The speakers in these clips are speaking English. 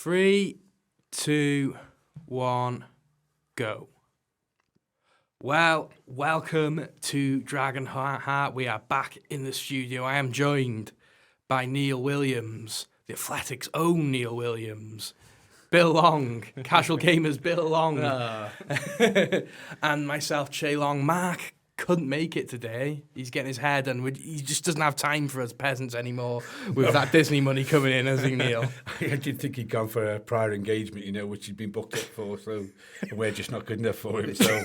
3, 2, 1, go. Well, welcome to Dragonheart. We are back in the studio. I am joined by Neil Williams, the Athletics' own Neil Williams, Bill Long, Casual Gamers Bill Long, and myself, Chay Long. Mark couldn't make it today. He's getting his hair done. He just doesn't have time for us peasants anymore with that Disney money coming in, has he, Neil? I did think he'd gone for a prior engagement, which he'd been booked up for, so we're just not good enough for him. So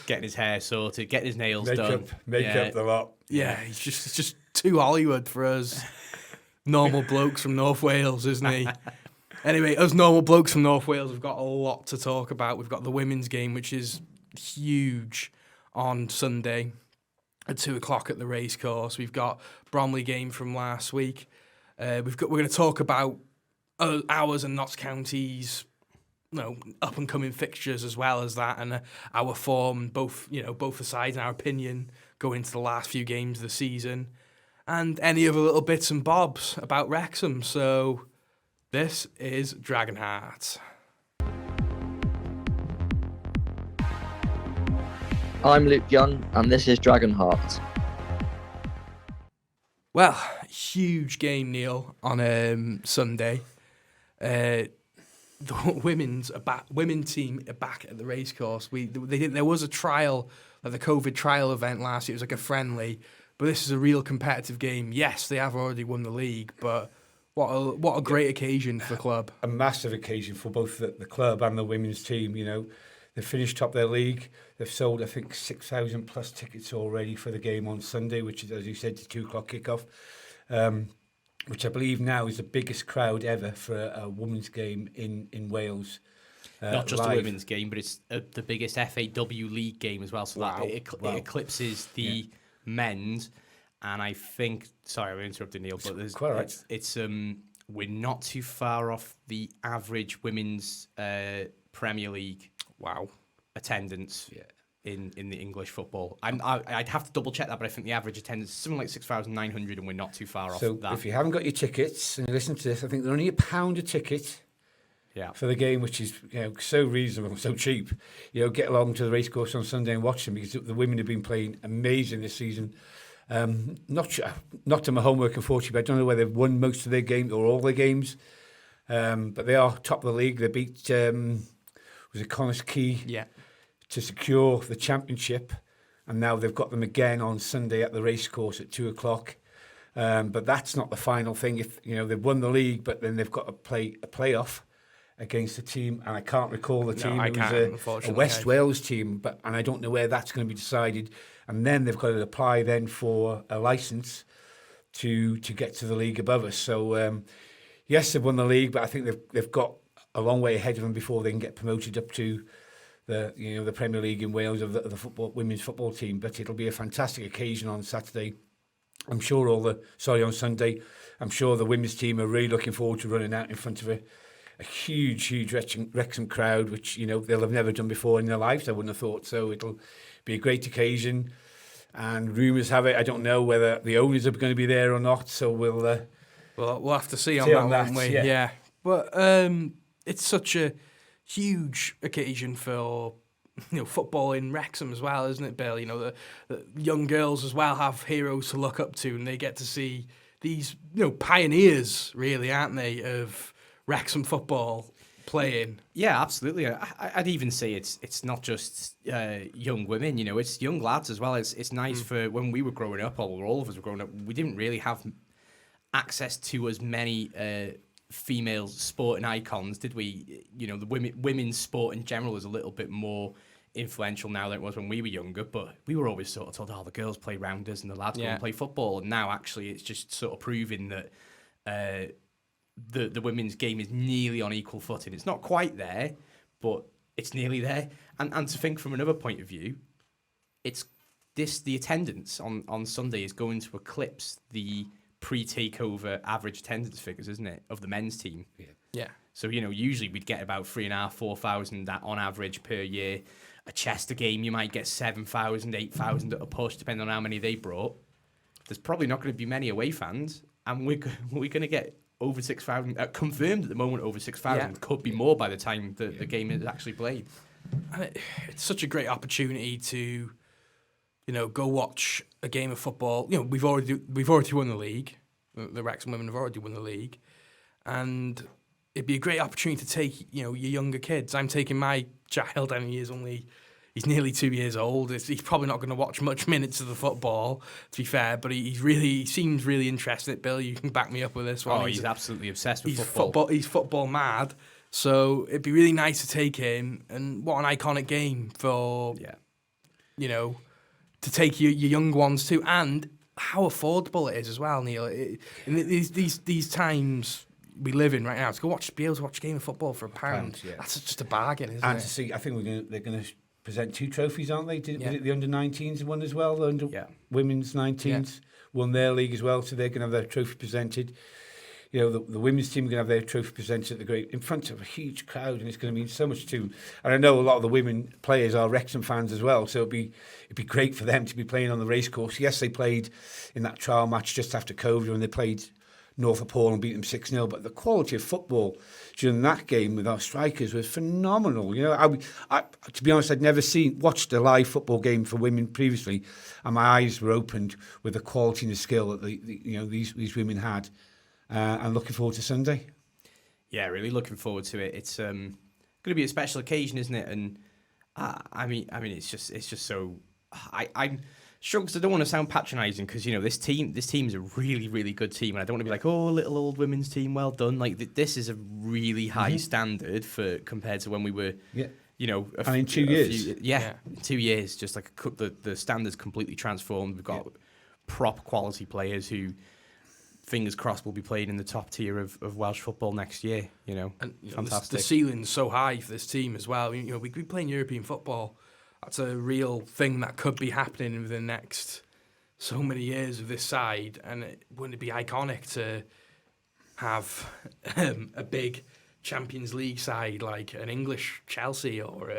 getting his hair sorted, getting his nails done. Makeup, the lot. Yeah, it's just too Hollywood for us normal blokes from North Wales, isn't he? Anyway, us normal blokes from North Wales, we've got a lot to talk about. We've got the women's game, which is huge, on Sunday at 2:00 at the Racecourse. We've got Bromley game from last week. We're going to talk about ours and Notts County's up and coming fixtures as well as that, and our form, both the sides and our opinion going into the last few games of the season, and any other little bits and bobs about Wrexham. So this is Dragonheart. I'm Luke Young, and this is Dragonheart. Well, huge game, Neil, on Sunday. The women's team are back at the Racecourse. There was a trial, like the COVID trial event last year. It was like a friendly, but this is a real competitive game. Yes, they have already won the league, but what a great occasion for the club. A massive occasion for both the club and the women's team. They've finished top their league. They've sold, I think, 6,000 plus tickets already for the game on Sunday, which is, as you said, the 2:00 kickoff, which I believe now is the biggest crowd ever for a women's game in Wales. Not just live. a women's game, but it's the biggest FAW League game as well. So Wow. It eclipses the men's. And I think, sorry, I'm interrupting Neil, but there's quite right. It's we're not too far off the average women's Premier League. Wow. Attendance in the English football. I'd have to double check that, but I think the average attendance is something like 6,900, and we're not too far off that. So if you haven't got your tickets and you listen to this, I think they're only £1 a ticket. Yeah. For the game, which is so reasonable, so cheap. Get along to the Racecourse on Sunday and watch them, because the women have been playing amazing this season. Not to my homework, unfortunately, but I don't know whether they've won most of their games or all their games. But they are top of the league. They beat was it Connors Key to secure the championship, and now they've got them again on Sunday at the Racecourse at 2:00. But that's not the final thing. If they've won the league, but then they've got to play a playoff against a team, and I can't recall the team. It was a West Wales team, and I don't know where that's going to be decided. And then they've got to apply then for a licence to get to the league above us. So yes, they've won the league, but I think they've got a long way ahead of them before they can get promoted up to the Premier League in Wales of the women's football team. But it'll be a fantastic occasion on Saturday. I'm sure on Sunday. I'm sure the women's team are really looking forward to running out in front of a huge Wrexham crowd, which they'll have never done before in their lives, I wouldn't have thought. So it'll be a great occasion, and rumours have it, I don't know whether the owners are going to be there or not, so we'll have to see on that, won't we? Yeah. But it's such a huge occasion for football in Wrexham as well, isn't it, Bill? The young girls as well have heroes to look up to, and they get to see these pioneers, really, aren't they, of Wrexham football playing. Yeah, absolutely. I'd even say it's not just young women, it's young lads as well. It's nice for when we were growing up, or all of us were growing up, we didn't really have access to as many female sporting icons, did we? The women's sport in general is a little bit more influential now than it was when we were younger, but we were always sort of told, the girls play rounders and the lads go and play football, and now actually it's just sort of proving that the women's game is nearly on equal footing. It's not quite there, but it's nearly there. And to think from another point of view, the attendance on Sunday is going to eclipse the pre-takeover average attendance figures, isn't it, of the men's team? Yeah. So, usually we'd get about 3,500, 4,000 on average per year. A Chester game, you might get 7,000, 8,000 at a push, depending on how many they brought. There's probably not going to be many away fans, and we're going to get over 6,000, confirmed at the moment over 6,000, could be more by the time the game is actually played. And it's such a great opportunity to, go watch a game of football. We've already won the league. The Wrexham women have already won the league, and it'd be a great opportunity to take your younger kids. I'm taking my child, and he's nearly 2 years old. He's probably not going to watch much minutes of the football, to be fair, but he seems really interested. Bill, you can back me up with this one. Oh, he's absolutely obsessed with football. He's football mad. So it'd be really nice to take him, and what an iconic game for, to take your young ones to, and how affordable it is as well, Neil. In these times we live in right now, to be able to watch a game of football for £1, that's just a bargain, isn't it? And to see, I think they're going to present 2 trophies, aren't they? Was it the under-19s one as well? The women's 19s won their league as well, so they're going to have their trophy presented. The women's team are going to have their trophy presented in front of a huge crowd, and it's going to mean so much to them. And I know a lot of the women players are Wrexham fans as well, so it'd be great for them to be playing on the racecourse. Yes, they played in that trial match just after COVID when they played North Paul and beat them 6-0, but the quality of football during that game with our strikers was phenomenal. I to be honest, I'd never watched a live football game for women previously, and my eyes were opened with the quality and the skill that these women had. And looking forward to Sunday. Yeah, really looking forward to it. It's going to be a special occasion, isn't it? And I mean, it's just so. I'm sure, because I don't want to sound patronising, because this team is a really, really good team, and I don't want to be like, oh, little old women's team, well done. Like this is a really high standard compared to when we were. Yeah. And in 2 years. In 2 years, just like the standards completely transformed. We've got prop quality players who, fingers crossed, will be playing in the top tier of Welsh football next year. And fantastic. The ceiling's so high for this team as well. We could be playing European football. That's a real thing that could be happening within the next so many years of this side, and wouldn't it be iconic to have a big Champions League side like an English Chelsea or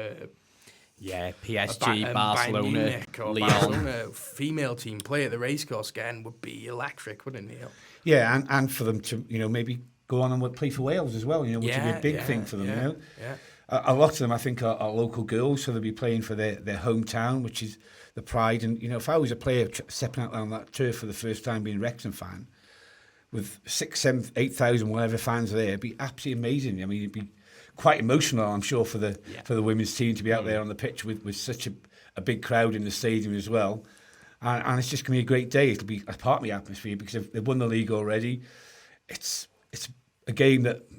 PSG, Barcelona, Munich or Lyon. Barcelona female team play at the Racecourse again would be electric, wouldn't it, Neil? Yeah, and for them to maybe go on and play for Wales as well, which would be a big thing for them. Yeah. A lot of them, I think, are local girls, so they'll be playing for their hometown, which is the pride. And if I was a player stepping out on that turf for the first time, being a Wrexham fan, with 6, 7, 8,000 whatever fans are there, it'd be absolutely amazing. I mean, it'd be quite emotional, I'm sure, for the women's team to be out there on the pitch with such a big crowd in the stadium as well. And it's just going to be a great day. It'll be a part of the atmosphere because they've won the league already. It's a game that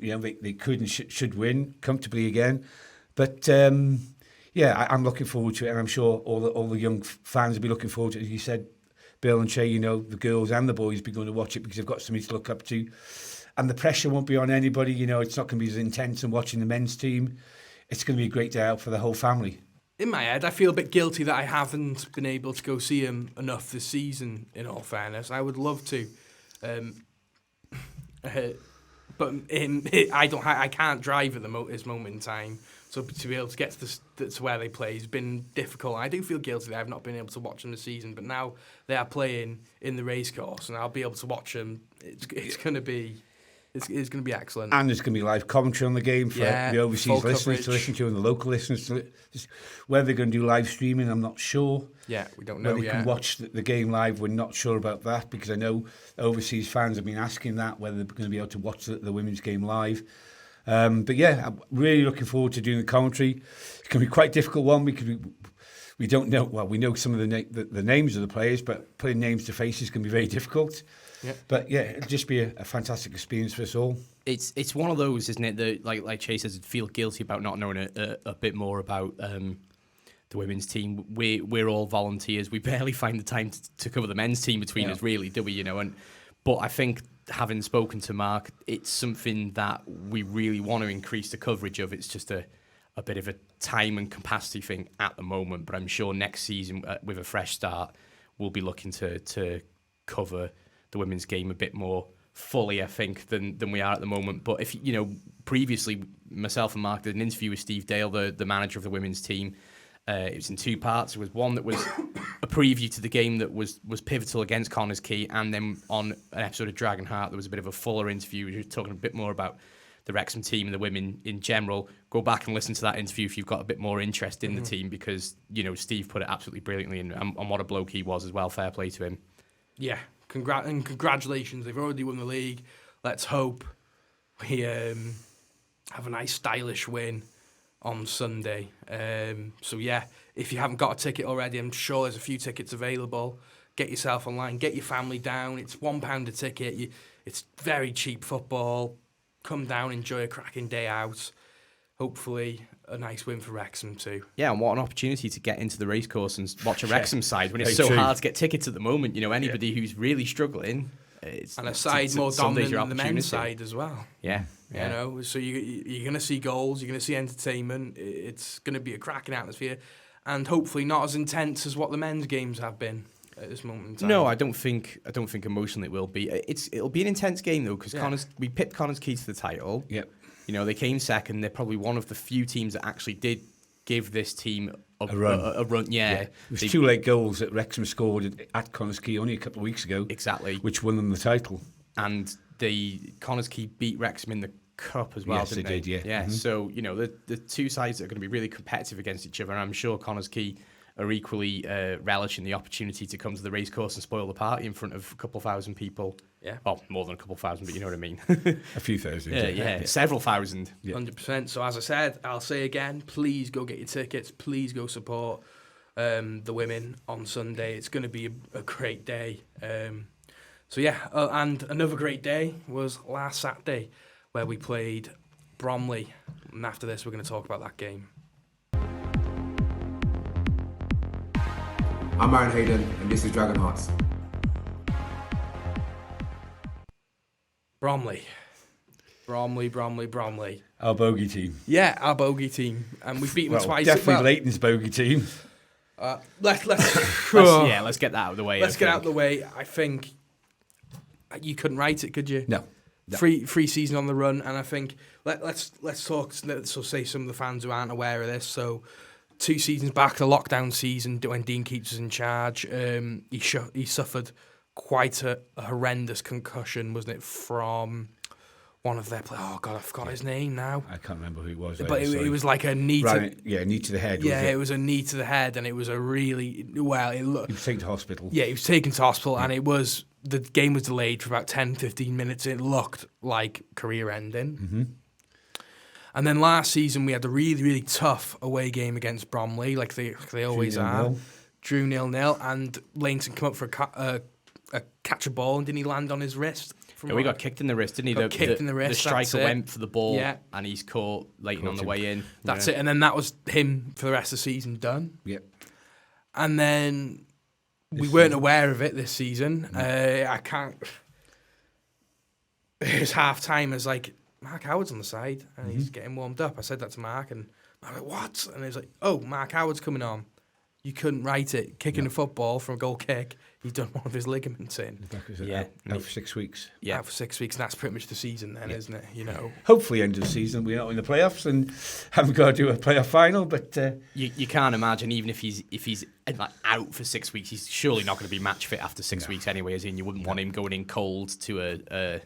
they could and should win comfortably again. But I'm looking forward to it, and I'm sure all the young fans will be looking forward to it. As you said, Bill and Chay, the girls and the boys will be going to watch it because they've got something to look up to. And the pressure won't be on anybody. It's not going to be as intense as watching the men's team. It's going to be a great day out for the whole family. In my head, I feel a bit guilty that I haven't been able to go see him enough this season, in all fairness. I would love to. But I can't drive at this moment in time. So to be able to get to where they play has been difficult. I do feel guilty that I've not been able to watch them this season. But now they are playing in the Racecourse, and I'll be able to watch them. It's going to be... It's going to be excellent. And there's going to be live commentary on the game for the overseas listeners to listen to and the local listeners to whether they're going to do live streaming, I'm not sure. Yeah, we don't know yet. Whether you can watch the game live, we're not sure about that, because I know overseas fans have been asking that, whether they're going to be able to watch the women's game live. But yeah, I'm really looking forward to doing the commentary. It's going to be quite a difficult one because we don't know, well, we know some of the names of the players, but putting names to faces can be very difficult. Yeah. But yeah, it'll just be a fantastic experience for us all. It's one of those, isn't it? That like Chay says, feel guilty about not knowing a bit more about the women's team. We're all volunteers. We barely find the time to cover the men's team between us, really, do we? But I think, having spoken to Mark, it's something that we really want to increase the coverage of. It's just a bit of a time and capacity thing at the moment. But I'm sure next season, with a fresh start, we'll be looking to cover the women's game a bit more fully, I think, than we are at the moment. But if previously myself and Mark did an interview with Steve Dale, the manager of the women's team, It was in two parts. There was one that was a preview to the game that was pivotal against Connors Quay, and then on an episode of Dragonheart, there was a bit of a fuller interview. We were talking a bit more about the Wrexham team and the women in general. Go back and listen to that interview if you've got a bit more interest in the team, because Steve put it absolutely brilliantly, and what a bloke he was as well. Fair play to him. Yeah, congratulations. They've already won the league. Let's hope we have a nice stylish win on Sunday. So yeah, if you haven't got a ticket already, I'm sure there's a few tickets available. Get yourself online, get your family down. It's £1 a ticket. It's very cheap football. Come down, enjoy a cracking day out. Hopefully a nice win for Wrexham too. Yeah, and what an opportunity to get into the racecourse and watch a Wrexham side when it's so hard to get tickets at the moment. Anybody who's really struggling, and a side more dominant than the men's side as well. Yeah. So you're going to see goals, you're going to see entertainment. It's going to be a cracking atmosphere, and hopefully not as intense as what the men's games have been at this moment in time. No, I don't think emotionally it will be. It'll be an intense game though, because we pipped Connors Quay to the title. Yep. They came second. They're probably one of the few teams that actually did give this team a run. Yeah. It was 2 late goals that Wrexham scored at Connors Quay only a couple of weeks ago. Exactly. Which won them the title. And Connors Quay beat Wrexham in the cup as well, yes, didn't they did, yeah. Yeah, Mm-hmm. So, the two sides are going to be really competitive against each other, and I'm sure Connors Quay are equally relishing the opportunity to come to the racecourse and spoil the party in front of a couple thousand people. Yeah. Well, more than a couple thousand, but you know what I mean. A few thousand. Yeah. Several thousand. Yeah. 100%. So as I said, I'll say again, please go get your tickets. Please go support the women on Sunday. It's going to be a great day. And another great day was last Saturday, where we played Bromley. And after this, we're going to talk about that game. I'm Aaron Hayden, and this is Dragonheart. Bromley. Our bogey team. Yeah, our bogey team. And we've beaten them twice. Definitely Leighton's bogey team. Let's get that out of the way. Let's get out of the way. I think you couldn't write it, could you? No. Free season on the run, and I think let's talk. So say some of the fans who aren't aware of this. So 2 seasons back, the lockdown season, when Dean Keats was in charge, he suffered quite a horrendous concussion, wasn't it, from one of their players? Oh God, I forgot his name now. I can't remember who it was. But it was like a knee knee to the head. Yeah, it was a knee to the head, and it was a really he was taken to hospital. Yeah, he was taken to hospital, and the game was delayed for about 10-15 minutes. It looked like career ending. Mm-hmm. And then last season we had a really, really tough away game against Bromley, like they always are. Drew 0-0, and Lainton came up for a catch a ball, and didn't he land on his wrist? We got kicked in the wrist, didn't he? The striker went for the ball, and he's caught Leighton on the way in. That's it, and then that was him for the rest of the season done. Yep. And then we weren't aware of it this season. I can't. It was half time. It's like, Mark Howard's on the side and he's getting warmed up. I said that to Mark, and I'm like, what? And he's like, oh, Mark Howard's coming on. You couldn't write it. Kicking a football from a goal kick. He's done one of his ligaments in. Out for 6 weeks. Yeah, out for 6 weeks, and that's pretty much the season then, isn't it? Hopefully end of the season. We're not in the playoffs and haven't got to do a playoff final, but you can't imagine, even if he's like out for 6 weeks, he's surely not going to be match fit after 6 weeks anyway. As in, you wouldn't want him going in cold to a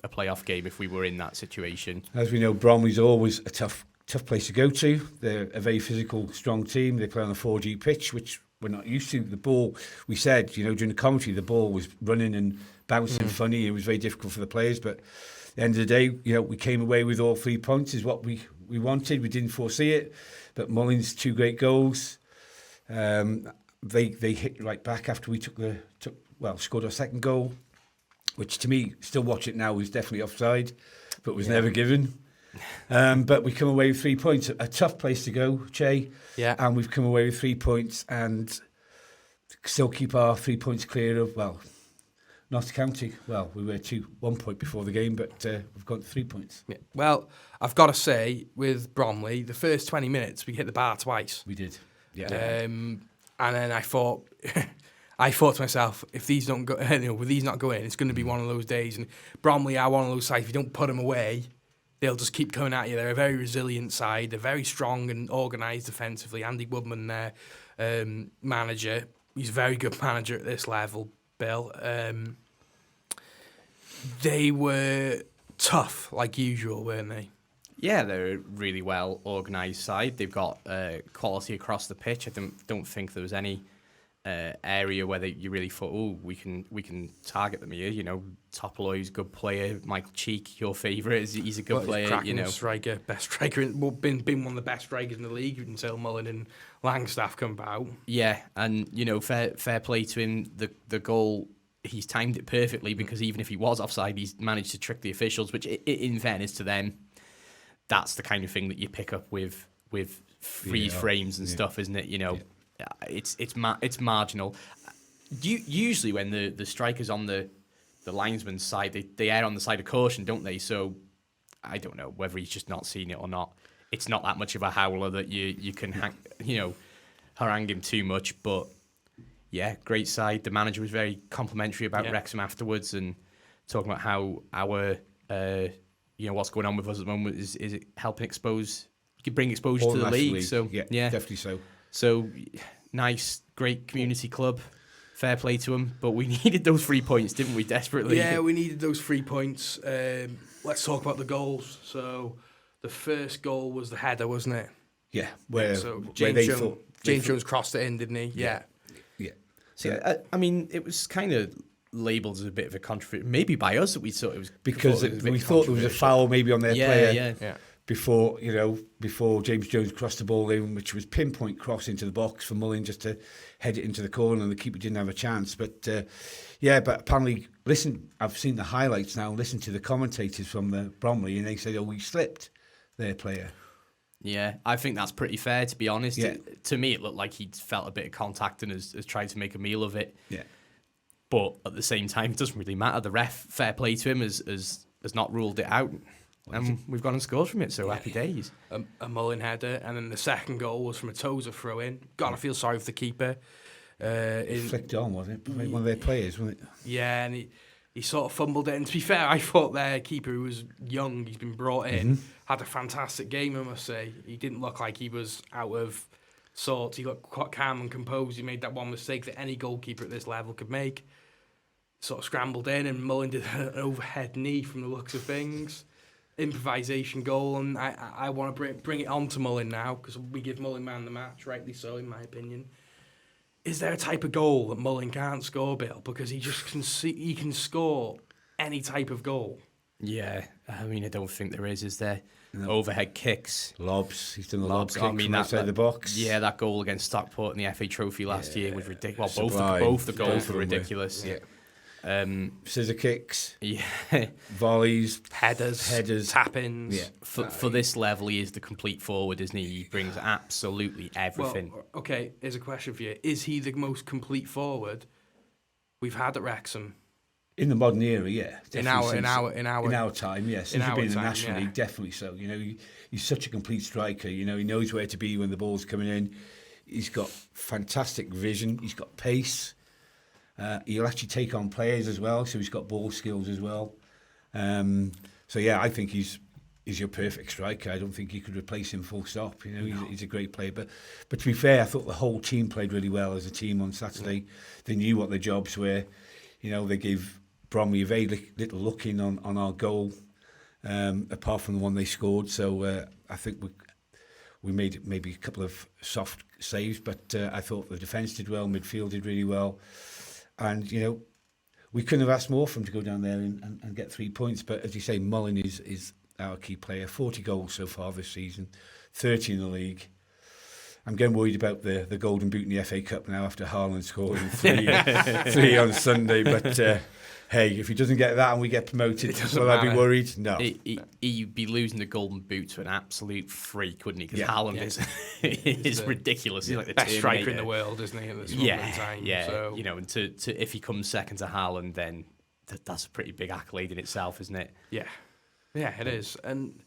playoff game if we were in that situation. As we know, Bromley's always a tough place to go to. They're a very physical, strong team. They play on a 4G pitch, which we're not used to. The ball, we said, during the commentary, the ball was running and bouncing funny. It was very difficult for the players, but at the end of the day, we came away with all 3 points is what we wanted. We didn't foresee it, but Mullins, 2 great goals. They hit right back after we scored our second goal, which to me, still watch it now, was definitely offside, but was never given. But we come away with 3 points. A tough place to go, Chay. Yeah. And we've come away with 3 points and still keep our 3 points clear of, Notts County. Well, we were 1 point before the game, but we've got 3 points. Yeah. Well, I've got to say, with Bromley, the first 20 minutes, we hit the bar twice. We did. Yeah. And then I thought to myself, if these don't go, with these not going, it's going to be one of those days. And Bromley are one of those sides. If you don't put them away, they'll just keep coming at you. They're a very resilient side. They're very strong and organised defensively. Andy Woodman, their manager, he's a very good manager at this level, Bill. They were tough, like usual, weren't they? Yeah, they're a really well organised side. They've got quality across the pitch. I don't think there was any area where you really thought, oh, we can target them here. You know, Topoloy's a good player. Michael Cheek, your favourite, he's a good player. Cracking you know, striker, best striker, been one of the best strikers in the league until Mullen and Langstaff come about. Yeah, and you know, fair play to him. The goal, he's timed it perfectly, because even if he was offside, he's managed to trick the officials. Which, in fairness to them, that's the kind of thing that you pick up with freeze frames and stuff, isn't it? You know. Yeah. It's marginal. Usually when the striker's on the linesman's side, they err on the side of caution, don't they? So I don't know whether he's just not seen it or not. It's not that much of a howler that you can harangue him too much. But yeah, great side. The manager was very complimentary about Wrexham afterwards, and talking about how our what's going on with us at the moment is it helping expose. You could bring exposure to the league. So yeah, definitely so. So, nice, great community club. Fair play to them. But we needed those 3 points, didn't we, desperately? Yeah, we needed those 3 points. Let's talk about the goals. So, the first goal was the header, wasn't it? Yeah, James Jones crossed it in, didn't he? Yeah. So, I mean, it was kind of labelled as a bit of a controversy, maybe by us, that we thought it was... Because we thought there was a foul maybe on their player. Yeah. Before James Jones crossed the ball in, which was pinpoint cross into the box for Mullin just to head it into the corner, and the keeper didn't have a chance. But but apparently, I've seen the highlights now. Listen to the commentators from the Bromley, and they said, "Oh, we slipped their player." Yeah, I think that's pretty fair, to be honest. Yeah. To me, it looked like he'd felt a bit of contact and has tried to make a meal of it. Yeah. But at the same time, it doesn't really matter. The ref, fair play to him, has not ruled it out. And we've gone and scored from it, so happy days. A Mullen header, and then the second goal was from a Tozer throw-in. Gotta feel sorry for the keeper. Flicked on, wasn't it? One of their players, wasn't it? Yeah, and he sort of fumbled it. And to be fair, I thought their keeper, who was young, he's been brought in, had a fantastic game, I must say. He didn't look like he was out of sorts. He looked quite calm and composed. He made that one mistake that any goalkeeper at this level could make. Sort of scrambled in, and Mullen did an overhead knee from the looks of things. Improvisation goal, and I want to bring it on to Mullen now, because we give Mullen man the match, rightly so in my opinion. Is there a type of goal that Mullen can't score, Bill? Because he just he can score any type of goal. Yeah, I mean, I don't think there is there? No. Overhead kicks, lobs. He's done the lobs. I mean, outside the box. Yeah, that goal against Stockport in the FA Trophy last year was ridiculous. Well, Sublime. both the goals were ridiculous. Yeah. Scissor kicks, yeah, volleys, headers, tap-ins. Yeah. For this level, he is the complete forward, isn't he? He brings absolutely everything. Well, okay, here's a question for you: is he the most complete forward we've had at Wrexham in the modern era? Yeah, in our time, yes. Since he's been in the National League, definitely so. You know, he's such a complete striker. You know, he knows where to be when the ball's coming in. He's got fantastic vision. He's got pace. He'll actually take on players as well, so he's got ball skills as well. So yeah, I think he's your perfect striker. I don't think you could replace him full stop. You know, he's a great player. But to be fair, I thought the whole team played really well as a team on Saturday. They knew what their jobs were. You know, they gave Bromley a very little look in on our goal, apart from the one they scored. So I think we made maybe a couple of soft saves, but I thought the defence did well, midfield did really well. And, you know, we couldn't have asked more for him to go down there and get 3 points. But as you say, Mullen is our key player. 40 goals so far this season, 30 in the league. I'm getting worried about the Golden Boot in the FA Cup now after Haaland scoring three on Sunday. But hey, if he doesn't get that and we get promoted, will I be worried? No. He'd be losing the Golden Boot to an absolute freak, wouldn't he? Because Haaland is ridiculous. He's like the best striker in the world, isn't he? At this moment in time. Yeah. So. You know, and to if he comes second to Haaland, then that's a pretty big accolade in itself, isn't it? Yeah, it is. And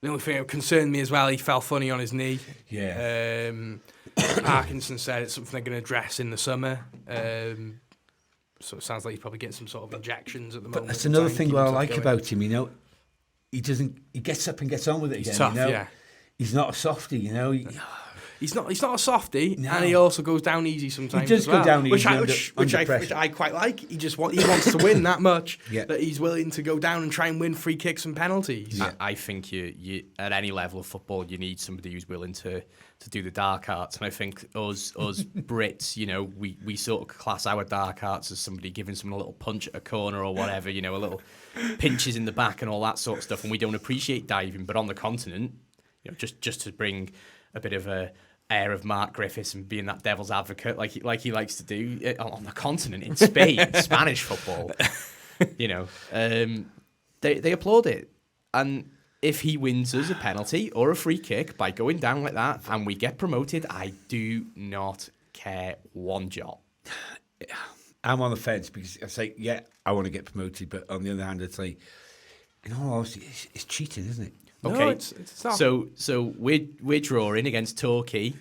the only thing that concerned me as well, he fell funny on his knee. Yeah. Parkinson said it's something they're going to address in the summer. So it sounds like he's probably getting some sort of injections at the moment. That's another thing I like about him, you know. he doesn't. He gets up and gets on with it again. tough, you know? yeah. He's not a softie, you know. He's not a softie, No. and he also goes down easy sometimes. He does as well, go down which easy I, under- which, under I, pressure. which I quite like. He wants to win that much Yeah. that he's willing to go down and try and win free kicks and penalties. I think you at any level of football, you need somebody who's willing to do the dark arts. And I think us Brits, you know, we sort of class our dark arts as somebody giving someone a little punch at a corner or whatever, you know, a little pinches in the back and all that sort of stuff. And we don't appreciate diving. But on the continent, you know, just to bring a bit of a air of Mark Griffiths and being that devil's advocate like he likes to do on the continent in Spain, Spanish football, you know, they applaud it. And if he wins us a penalty or a free kick by going down like that and we get promoted, I do not care one jot. I'm on the fence because I say, yeah, I want to get promoted, but on the other hand, I'd say, in all honesty, it's cheating, isn't it? No, Okay, it's not. so we're drawing against Turkey.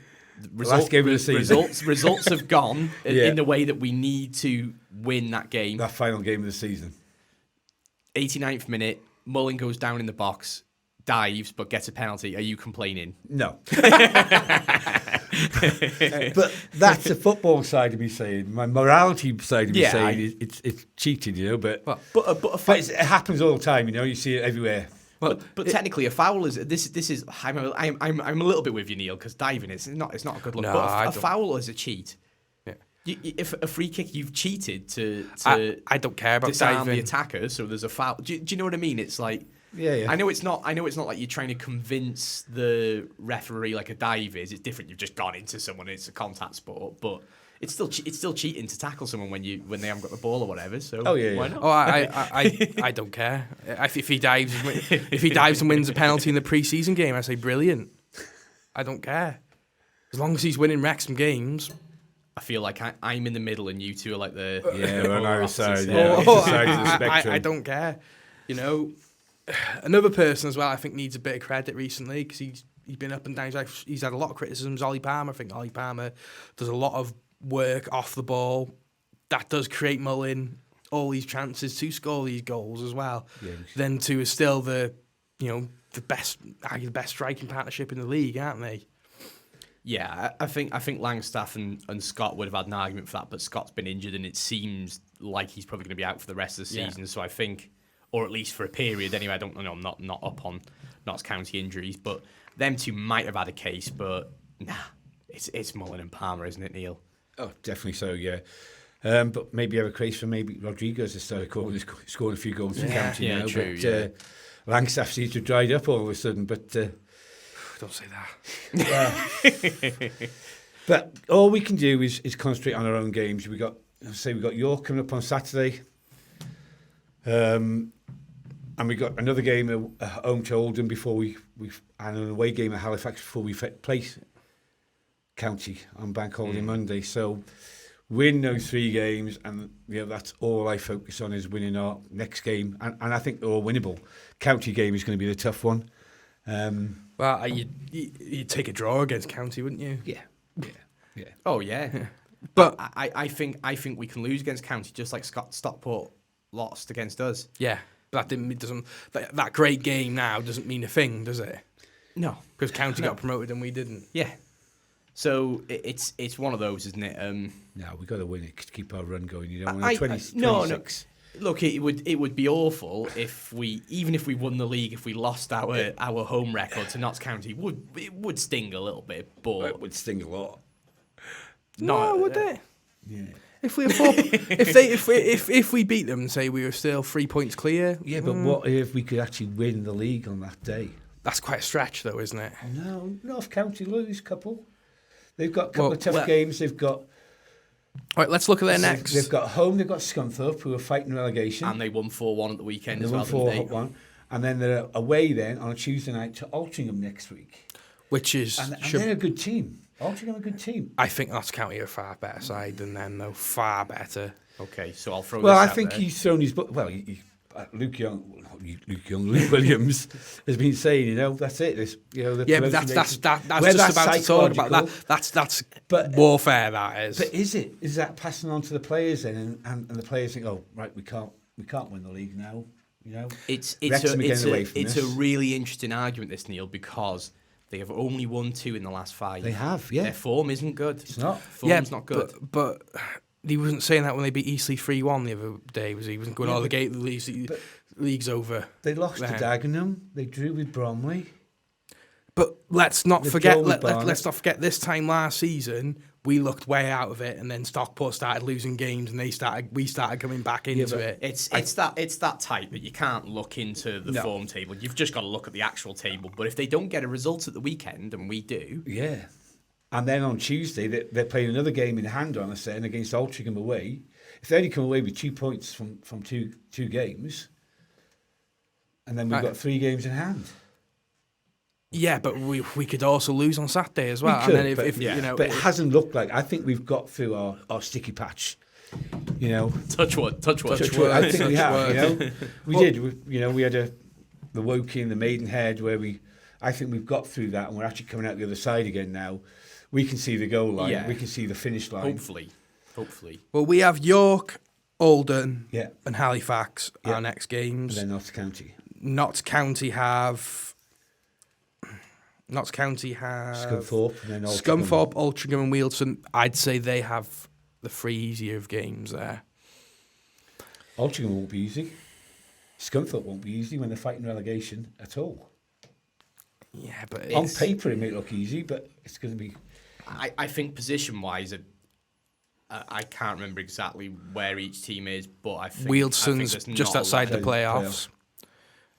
Last game of the season. Results have gone Yeah. in the way that we need to win that game. That final game of the season. 89th minute, Mullin goes down in the box, dives, but gets a penalty. Are you complaining? No. But that's the football side of me saying. My morality side of me Yeah, saying it's cheating, you know. But But it happens all the time, you know. You see it everywhere. But technically, a foul is this is. I'm a little bit with you, Neil, because diving is not a good look. No, but I a don't. foul is a cheat. Yeah. If a free kick, you've cheated to I don't care about disarm the diving. attacker. So there's a foul. Do you know what I mean? It's like. Yeah. I know it's not like you're trying to convince the referee like a dive is. It's different. You've just gone into someone. It's a contact sport, but it's still cheating to tackle someone when they haven't got the ball or whatever. So why not? Oh, I don't care. If he dives and wins a penalty in the pre-season game, I say brilliant. I don't care. As long as he's winning Wrexham games. I feel like I'm in the middle and you two are like the Yeah, we're on our side. opposite Yeah, side. opposite sides of the spectrum. I don't care. You know, another person as well I think needs a bit of credit recently because he's been up and down. He's had a lot of criticisms. Ollie Palmer. I think Ollie Palmer does a lot of work off the ball. That does create Mullin all these chances to score these goals as well. Yeah. Then to is still the best striking partnership in the league, aren't they? Yeah, I think Langstaff and Scott would have had an argument for that, but Scott's been injured and it seems like he's probably going to be out for the rest of the season. So I think, or at least for a period anyway. I don't know. I'm not up on Notts County injuries, but them two might have had a case. But nah, it's Mullin and Palmer, isn't it, Neil? Oh, definitely so, yeah. But maybe have a craze for maybe Rodriguez has started scoring a few goals for County now. True, but yeah. Langstaff seems to have dried up all of a sudden. But Don't say that. but all we can do is concentrate on our own games. We got York coming up on Saturday, and we got another game at home to Oldham before we and an away game at Halifax before we place County on Bank Holiday Monday. So win those 3 games, and that's all I focus on is winning our next game, and I think they're all winnable. County game is going to be the tough one. Well, you'd take a draw against County, wouldn't you? Yeah. Oh yeah, But I think we can lose against County just like Stockport lost against us. yeah, but that great game now doesn't mean a thing, does it? No, Because County got promoted and we didn't. yeah. So it's one of those, isn't it? No, we got to win it to keep our run going. You don't I- want 20, no, 26. Look, it would be awful if even if we won the league, if we lost our home record to Notts County, it would sting a little bit, but It would sting a lot. No, would they? Yeah. If we if we beat them and say we were still 3 points clear, Yeah, but what if we could actually win the league on that day? that's quite a stretch, though, isn't it? No, North County lose a couple. They've got a couple Well, of tough games. They've got All right, let's look at their next. They've got home. They've got Scunthorpe, who are fighting relegation. and they won 4-1 at the weekend They as won well. didn't they? 4-1, and then they're away then on a Tuesday night to Altrincham next week. Which is, And they're a good team. Altrincham are a good team. I think Notts County are a far better side than them, though. Far better. Okay, so I'll throw. Well, this I out think there. he's thrown his book. Well, Luke Williams has been saying, that's it. This, the Yeah, but promotion that's race- I was where just that's about to talk about that. psychological. That's But- warfare. That is. But is that passing on to the players then, and the players think, oh right, we can't win the league now. You know, It's Wrexham are getting away from a this. really interesting argument, this, Neil, because they have only won 2 in the last 5. They have, yeah. Their form isn't good. It's not. Form's not good. But he wasn't saying that when they beat Eastleigh 3-1 the other day, was he? He wasn't going, the league's over. They lost to then. Dagenham. They drew with Bromley. But let's not They've forget. drawn with Let's not forget. This time last season, we looked way out of it, and then Stockport started losing games, and we started coming back into it. It's that tight that you can't look into the form table. You've just got to look at the actual table. But if they don't get a result at the weekend, and we do, Yeah. And then on Tuesday, they're playing another game in hand, on a setting against Altrincham away. If they only come away with 2 points from two games, and then we've got 3 games in hand. Yeah, but we could also lose on Saturday as well. We could, and then if you know, but it hasn't looked like. I think we've got through our sticky patch. You know, touch wood. I think we have. You know, we did. We had the Woking, the Maidenhead, where I think we've got through that, and we're actually coming out the other side again now. We can see the goal line. Yeah. We can see the finish line. Hopefully. well, we have York, Oldham, Yeah. and Halifax Yeah. our next games. And then Notts County. Notts County have Scunthorpe, and then Altrincham. Scunthorpe, Altrincham, and Wealdstone. I'd say they have the 3 easier of games there. Altrincham won't be easy. Scunthorpe won't be easy when they're fighting relegation at all. Yeah, but On paper, it may look easy, but it's going to be. I think position-wise, I can't remember exactly where each team is, but I think Wealdstone's there's just not a outside the lot. playoffs.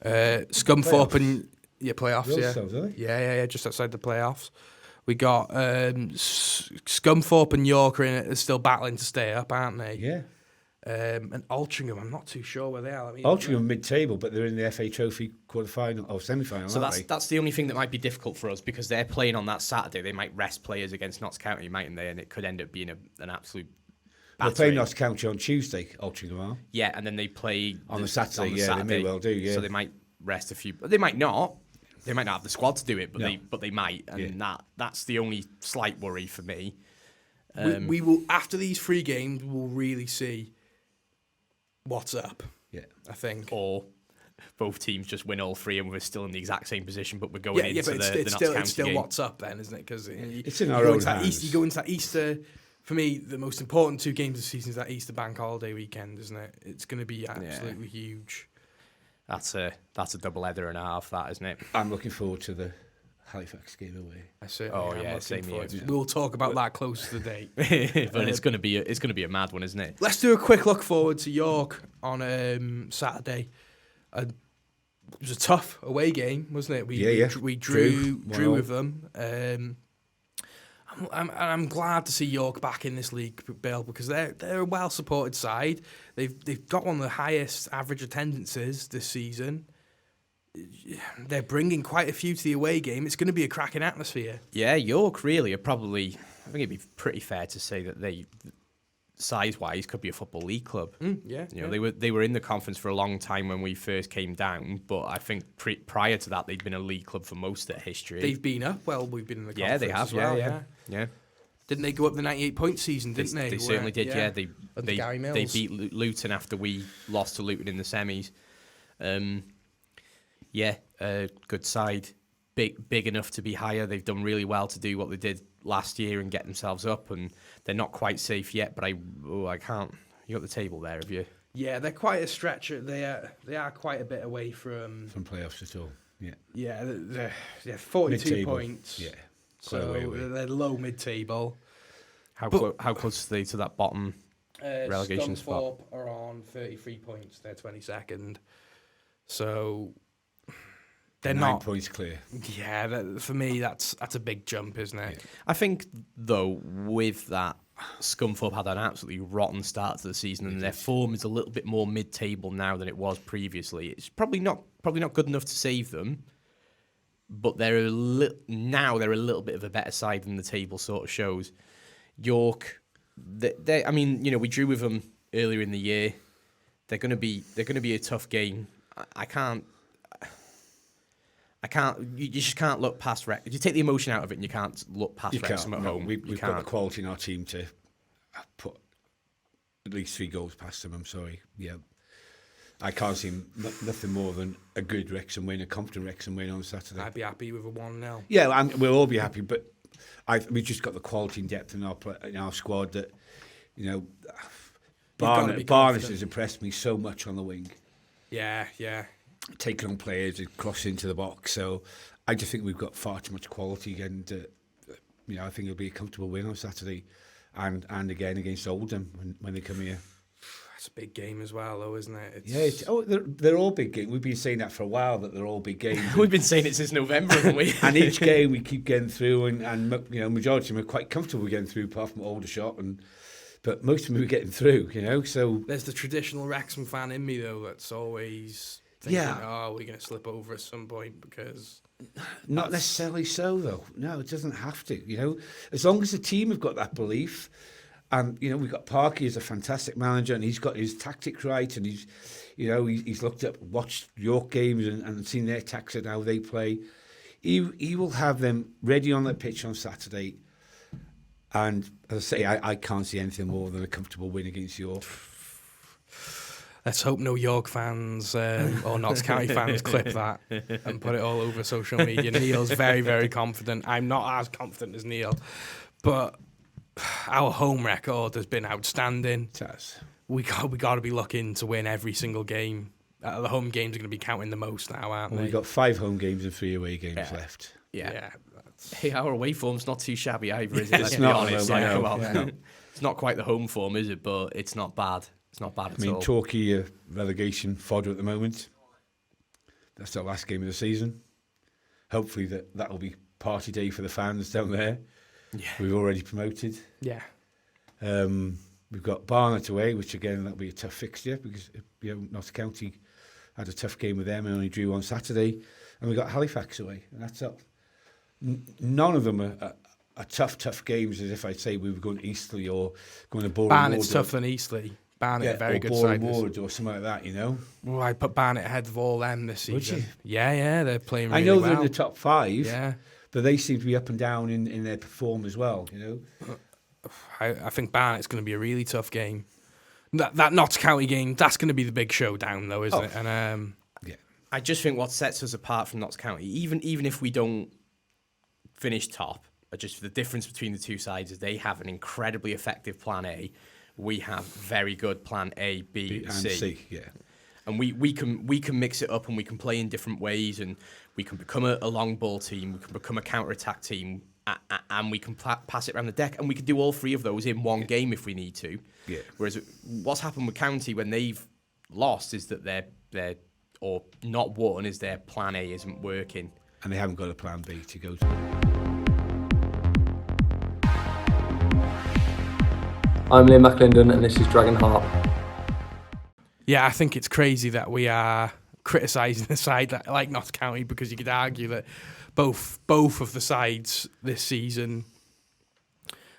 Scunthorpe Playoffs? and playoffs. Those Yeah, cells, are they? yeah, just outside the playoffs. We got Scunthorpe and York are still battling to stay up, aren't they? Yeah. And Altrincham, I'm not too sure where they are. Altrincham are mid-table, but they're in the FA Trophy quarter-final or semi-final, So aren't they? that's the only thing that might be difficult for us because they're playing on that Saturday. They might rest players against Notts County, mightn't they? And it could end up being an absolute They're battering. playing Notts County on Tuesday, Altrincham are. Yeah, and then they play On the Saturday, they may well do, yeah. So they might rest a few. They might not. They might not have the squad to do it, but No. they might, and that's the only slight worry for me. we will, after these 3 games, we'll really see what's up, Yeah. I think. Or both teams just win all 3 and we're still in the exact same position, but we're going into but the Notts it's County still game. what's up then, isn't it? Because It's in our own hands. You go into that Easter. For me, the most important 2 games of the season is that Easter bank holiday weekend, isn't it? It's going to be absolutely huge. That's a double header and a half, that, isn't it? I'm looking forward to the Halifax game away. I certainly am looking same forward here. to it. We'll talk about that close to the date. But it's gonna be a mad one, isn't it? Let's do a quick look forward to York on Saturday. It was a tough away game, wasn't it? We drew with them. I'm glad to see York back in this league, Bill, because they're a well supported side. They've got one of the highest average attendances this season. They're bringing quite a few to the away game. It's going to be a cracking atmosphere. Yeah, York really are probably. I think it'd be pretty fair to say that they, size-wise, could be a football league club. They were in the conference for a long time when we first came down, but I think prior to that they'd been a league club for most of their history. They've been up. Well, we've been in the conference. Yeah, they have. As well, Yeah. Didn't they go up the 98-point season? Didn't they? They certainly did. Yeah, they Gary Mills. they beat Luton after we lost to Luton in the semis. Good side, big enough to be higher. They've done really well to do what they did last year and get themselves up, and they're not quite safe yet. But I can't. You got the table there, have you? Yeah, they're quite a stretch. They are quite a bit away from playoffs at all. Yeah. Yeah, they're 42 Mid-table. points. Yeah. So they're low mid-table. How close are they to that bottom relegation spot? Scunthorpe are on 33 points. They're 22nd. So they're 9 not. points clear. Yeah, for me, that's a big jump, isn't it? Yeah. I think, though, with that, Scunthorpe had an absolutely rotten start to the season, and their form is a little bit more mid-table now than it was previously. It's probably not good enough to save them, but they're a little bit of a better side than the table sort of shows. York, we drew with them earlier in the year. They're going to be a tough game. I can't. You just can't look past Wrexham. You take the emotion out of it, and you can't look past Wrexham at home. We've got the quality in our team to put at least 3 goals past them. I'm sorry. Yeah, I can't see nothing more than a good Wrexham win, a confident Wrexham win on Saturday. I'd be happy with a 1-0. Yeah, we'll all be happy, but we've just got the quality and depth in our squad that, you know, Barnes has impressed me so much on the wing. Yeah. Taking on players and cross into the box. So I just think we've got far too much quality, and you know, I think it'll be a comfortable win on Saturday, and again against Oldham when they come here. It's a big game as well, though, isn't it? They're all big games. We've been saying that for a while, that they're all big games. We've been saying it since November, haven't we? And each game we keep getting through, and you know, majority of them are quite comfortable getting through, apart from Aldershot, but most of them are getting through, you know. So there's the traditional Wrexham fan in me, though, that's always thinking, we're going to slip over at some point, because... Not necessarily so, though. No, it doesn't have to, you know. As long as the team have got that belief. And, you know, we've got Parky as a fantastic manager, and he's got his tactics right, and he's watched York games and seen their tactics and how they play. He will have them ready on the pitch on Saturday. And as I say, I can't see anything more than a comfortable win against York. Let's hope no York fans or Notts County fans clip that and put it all over social media. Neil's very, very confident. I'm not as confident as Neil, but... our home record has been outstanding. It has. We got to be looking to win every single game. The home games are going to be counting the most now, aren't they? We've got 5 home games and 3 away games left. Yeah. Hey, our away form's not too shabby either, is it? It's not. Honest. It's not quite the home form, is it? But it's not bad. It's not bad at all. I mean, Torquay relegation fodder at the moment. That's the last game of the season. Hopefully that will be party day for the fans down there. Yeah. We've already promoted. Yeah. We've got Barnet away, which again, that'll be a tough fixture, because, you know, Notts County had a tough game with them and only drew on Saturday. And we've got Halifax away, and that's up. None of them are tough games, as if I'd say we were going to Eastleigh or going to Boreham Wood. Barnet's tougher than Eastleigh. Barnet, a very good side. Boreham Wood or something like that, you know. Well, I put Barnet ahead of all them this season. Would you? Yeah, they're playing really well. I know well. they're in the top 5. Yeah. But they seem to be up and down in their perform as well, you know. I think Barnet's going to be a really tough game. That Notts County game, that's going to be the big showdown, though, isn't it? And I just think what sets us apart from Notts County, even if we don't finish top, just the difference between the two sides is they have an incredibly effective plan A. We have very good plan A, B, and C. Yeah. And we can mix it up, and we can play in different ways, and we can become a long ball team, we can become a counter-attack team, and we can pass it around the deck, and we can do all 3 of those in one game if we need to. Yeah. Whereas what's happened with County when they've lost is that they're or not won is their plan A isn't working. And they haven't got a plan B to go to. I'm Liam McClendon, and this is Dragonheart. yeah, I think it's crazy that we are criticising the side like Notts County, because you could argue that both of the sides this season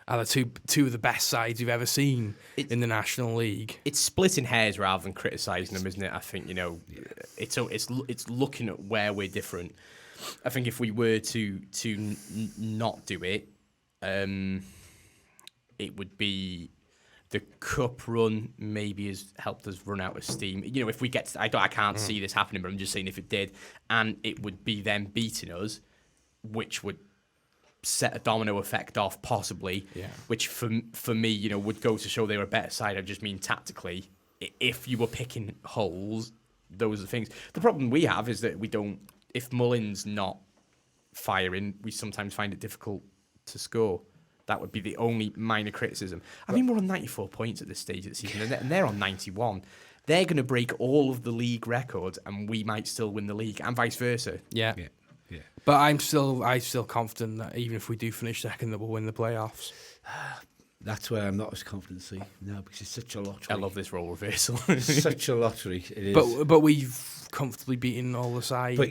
are the two of the best sides you've ever seen in the National League. It's splitting hairs rather than criticising them, isn't it? I think, you know, it's looking at where we're different. I think if we were to not do it, it would be the cup run maybe has helped us run out of steam. You know, if we get to, I can't see this happening, but I'm just saying if it did, and it would be them beating us, which would set a domino effect off possibly, which for me, you know, would go to show they were a better side. I just mean tactically, if you were picking holes, those are the things. The problem we have is that we don't, if Mullin's not firing, we sometimes find it difficult to score. That would be the only minor criticism. I mean, we're on 94 points at this stage of the season, and they're on 91. They're going to break all of the league records, and we might still win the league, and vice versa. Yeah. But I'm still confident that even if we do finish second, that we'll win the playoffs. That's where I'm not as confident, see. No, because it's such a lottery. I love this role reversal. Such a lottery, it is. But we've comfortably beaten all the sides. But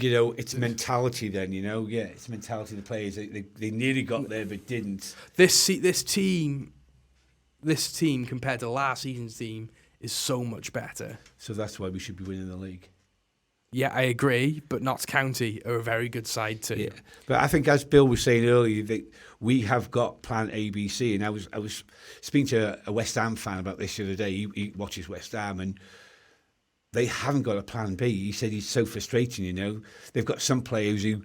you know, it's mentality then, you know. Yeah, it's mentality of the players. They nearly got there but didn't. This team compared to last season's team is so much better. So that's why we should be winning the league. Yeah, I agree, but Notts County are a very good side too. Yeah, but I think, as Bill was saying earlier, that we have got plan A, B, C, and I was speaking to a West Ham fan about this the other day. He watches West Ham, and they haven't got a plan B. He said he's so frustrating, They've got some players who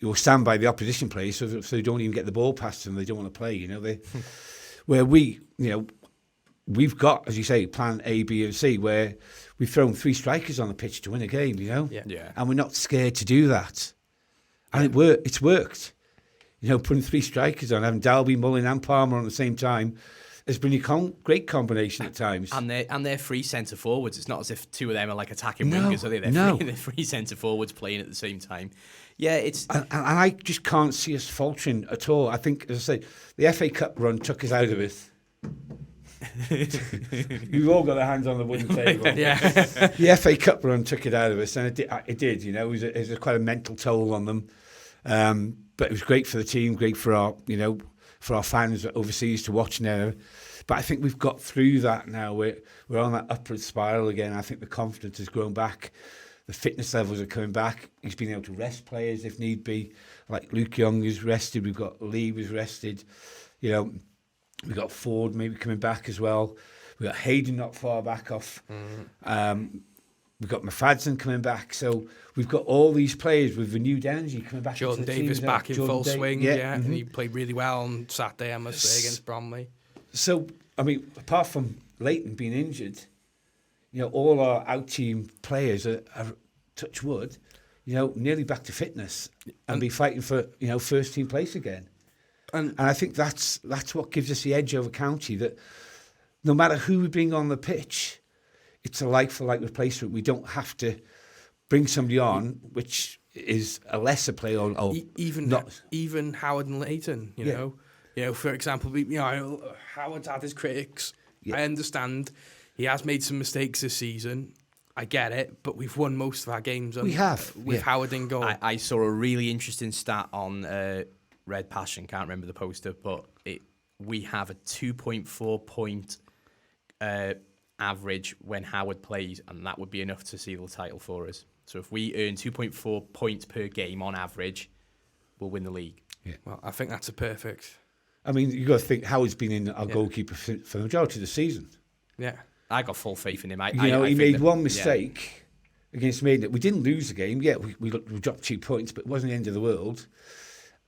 will stand by the opposition players so they don't even get the ball past them. They don't want to play, Where we've got, as you say, plan A, B, and C, where we've thrown 3 strikers on the pitch to win a game, Yeah. And we're not scared to do that. And it's worked. Putting 3 strikers on, having Dalby, Mullin and Palmer on at the same time, has been a great combination at times. And they're 3 centre forwards. It's not as if 2 of them are like attacking No, wingers, are they? They're 3 centre forwards playing at the same time. Yeah, it's. And I just can't see us faltering at all. I think, as I say, the FA Cup run took us out of it. We've all got our hands on the wooden table. Yeah. The FA Cup run took it out of us, and it did. It was quite a mental toll on them. But it was great for the team, great for our fans overseas to watch now. But I think we've got through that now. We're on that upward spiral again. I think the confidence has grown back. The fitness levels are coming back. He's been able to rest players if need be. Like Luke Young is rested. We've got Lee was rested. We've got Ford maybe coming back as well. We've got Hayden not far back off. We've got Mafadson coming back. So we've got all these players with renewed energy coming back. Jordan into the Davis team, back in full swing, and he Mm-hmm. played really well on Saturday, I must say, against Bromley. So, I mean, apart from Leighton being injured, all our out-team players are touch wood, nearly back to fitness and be fighting for, first-team place again. And I think that's what gives us the edge over County, that no matter who we bring on the pitch, it's a like-for-like replacement. We don't have to bring somebody on, which is a lesser player. Even Howard and Leighton, you know. For example, Howard's had his critics. Yeah. I understand he has made some mistakes this season. I get it, but we've won most of our games. We have, with Howard in goal. I saw a really interesting stat on Red Passion. Can't remember the poster, but we have a 2.4 point average when Howard plays, and that would be enough to seal the title for us. So if we earn 2.4 points per game on average, we'll win the league. Yeah. Well, I think that's a perfect. I mean, you've got to think Howard's been in our goalkeeper for the majority of the season. Yeah. I got full faith in him. He made one mistake against Maiden. We didn't lose the game. Yeah, we dropped 2 points, but it wasn't the end of the world.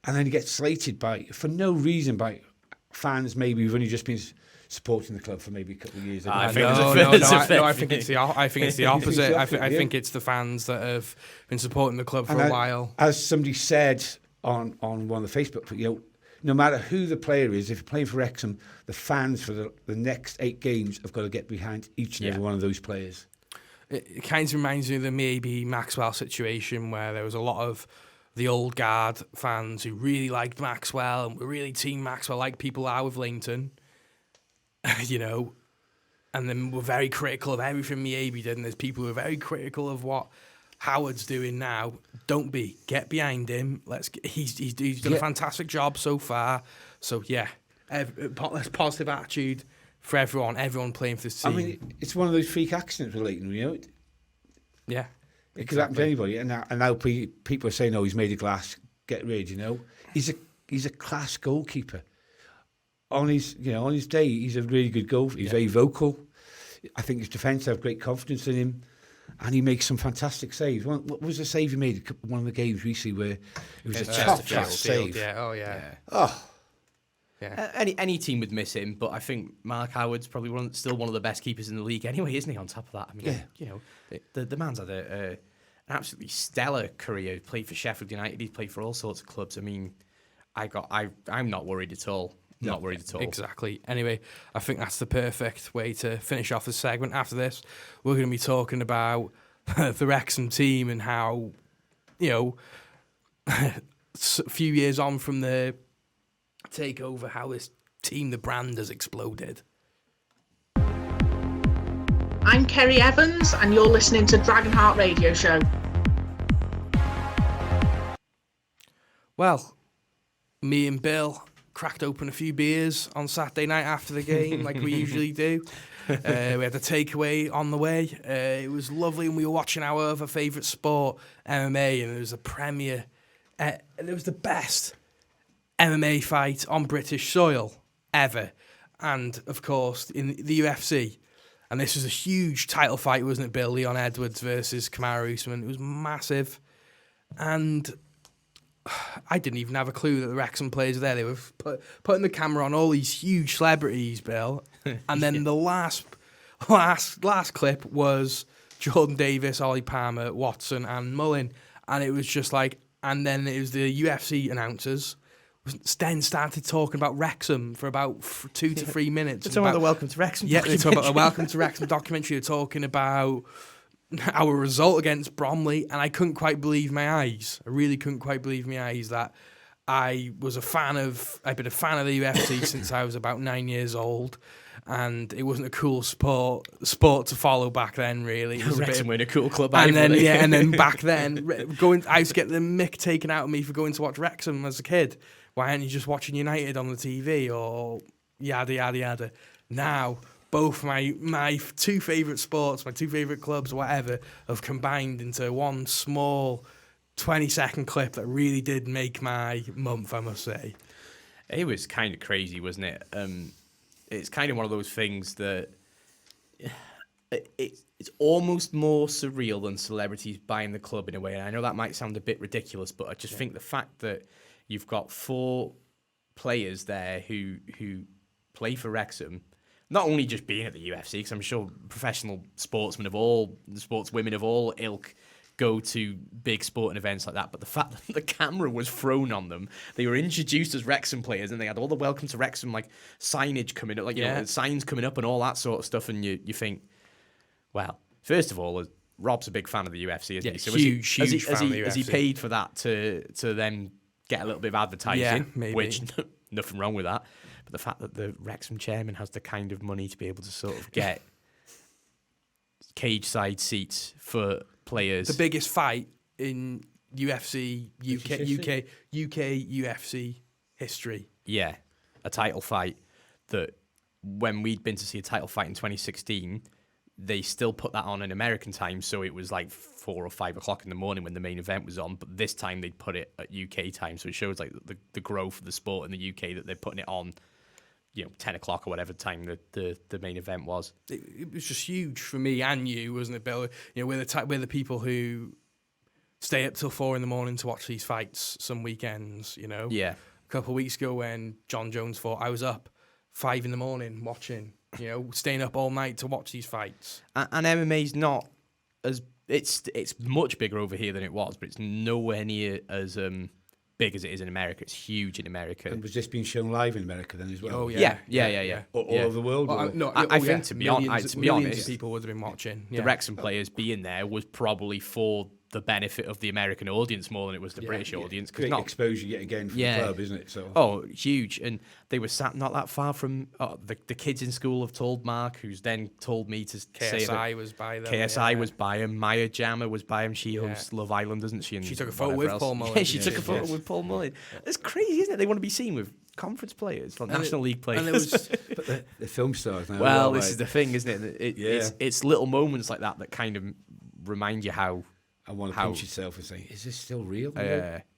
And then he gets slated for no reason by fans maybe who've only just been supporting the club for maybe a couple of years. I think it's the opposite. I think it's the fans that have been supporting the club for a while. As somebody said on one of the Facebook, no matter who the player is, if you're playing for Wrexham, the fans for the next 8 games have got to get behind each and every one of those players. It kind of reminds me of the maybe Maxwell situation, where there was a lot of the old guard fans who really liked Maxwell and were really team Maxwell, like people are with Leighton, and then were very critical of everything Miyabi did, and there's people who are very critical of what Howard's doing now. Don't be. Get behind him. He's done a fantastic job so far. So yeah, positive attitude for everyone playing for this team. I mean, it's one of those freak accidents with Leighton, Yeah, it could happen to anybody. And now people are saying, "Oh, he's made of glass. Get rid." He's a class goalkeeper. On his day, he's a really good goalkeeper. He's very vocal. I think his defence have great confidence in him. And he makes some fantastic saves. What was the save he made? One of the games recently where it was a top-class save. Yeah. Oh yeah. Oh. Yeah. Any team would miss him, but I think Mark Howard's probably still one of the best keepers in the league anyway, isn't he? On top of that, I mean, the man's had an absolutely stellar career. He played for Sheffield United. He's played for all sorts of clubs. I mean, I'm not worried at all. Not worried at all. Exactly. Anyway, I think that's the perfect way to finish off the segment. After this, we're going to be talking about the Wrexham team and how, a few years on from the takeover, how this team, the brand, has exploded. I'm Kerry Evans, and you're listening to Dragonheart Radio Show. Well, me and Bill cracked open a few beers on Saturday night after the game, like we usually do. We had a takeaway on the way. It was lovely, and we were watching our other favourite sport, MMA, and there was a premiere. There was the best MMA fight on British soil ever. And, of course, in the UFC, And this was a huge title fight, wasn't it, Bill? Leon Edwards versus Kamaru Usman. It was massive. And I didn't even have a clue that the Wrexham players were there. They were putting the camera on all these huge celebrities, Bill. And then the last clip was Jordan Davis, Ollie Palmer, Watson, and Mullin. And it was just like, and then it was the UFC announcers. Then started talking about Wrexham for about 2 to 3 minutes. They're talking about the Welcome to Wrexham Yeah, they're talking about the documentary. Welcome to Wrexham documentary. They're talking about our result against Bromley, and I couldn't quite believe my eyes. I really couldn't quite believe my eyes that I've been a fan of the UFC since I was about 9 years old, and it wasn't a cool sport to follow back then. Really, it was Wrexham were in a cool club. and then back then, I used to get the mick taken out of me for going to watch Wrexham as a kid. Why aren't you just watching United on the TV or yada yada yada? Now, both my two favourite sports, my two favourite clubs, whatever, have combined into one small 20-second clip that really did make my month, I must say. It was kind of crazy, wasn't it? It's kind of one of those things that it's almost more surreal than celebrities buying the club in a way. And I know that might sound a bit ridiculous, but I just think the fact that you've got 4 players there who play for Wrexham, not only just being at the UFC, because I'm sure professional sportswomen of all ilk go to big sporting events like that, but the fact that the camera was thrown on them, they were introduced as Wrexham players, and they had all the Welcome to Wrexham like signage coming up, signs coming up and all that sort of stuff, and you think, well, first of all, Rob's a big fan of the UFC, isn't he? So huge fan of the has he UFC. paid for that to then get a little bit of advertising? Yeah, maybe. Which nothing wrong with that, but the fact that the Wrexham chairman has the kind of money to be able to sort of get cage side seats for players. The biggest fight in UFC UK UFC history. Yeah, a title fight that when we'd been to see a title fight in 2016, they still put that on in American time, so it was like 4 or 5 o'clock in the morning when the main event was on, but this time they'd put it at UK time, so it shows like the growth of the sport in the UK, that they're putting it on 10 o'clock or whatever time the main event was. It was just huge for me and you, wasn't it, Bill? We're the people who stay up till 4 a.m. to watch these fights some weekends, Yeah. A couple of weeks ago when John Jones fought, I was up 5 a.m. watching, staying up all night to watch these fights. And MMA's not as... It's much bigger over here than it was, but it's nowhere near as big as it is in America. It's huge in America. And was this being shown live in America then as well? Oh, Yeah. All over the world? I think to be millions honest, of people would have been watching. the Wrexham players being there was probably for the benefit of the American audience more than it was the British audience. Great exposure yet again for the club, isn't it? So Huge. And they were sat not that far from... the kids in school have told Mark, who's then told me to say that KSI was by them. KSI was by him. Maya Jama was by him. She hosts Love Island, doesn't she? And She took a photo whatever with else. Paul Mullin. Yeah, she took a photo with Paul Mullin. It's crazy, isn't it? They want to be seen with conference players, like National League players. And there was, but the film stars now. well, this is the thing, isn't it? It's little moments like that kind of remind you how... I want to pinch yourself and say, is this still real?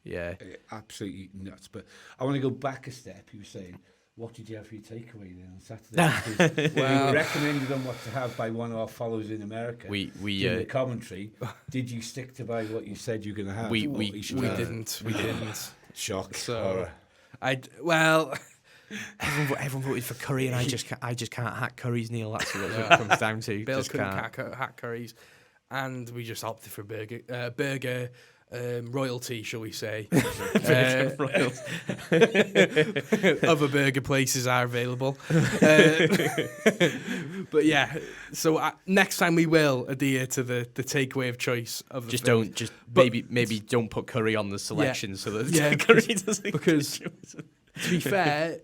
Yeah. Absolutely nuts. But I want to go back a step. You were saying, what did you have for your takeaway then on Saturday? Because we were recommended on what to have by one of our followers in America. We in the commentary. Did you stick to by what you said you were going to have? We didn't. Shock. So, horror. Everyone voted for curry, and I just can't hack curries, Neil. That's what it comes down to. Bill Just couldn't can't. hack curries, and we just opted for burger royalty, shall we say? Other burger places are available, but yeah. So next time we will adhere to the takeaway of choice of the Maybe don't put curry on the selection so that curry doesn't. Because to be fair,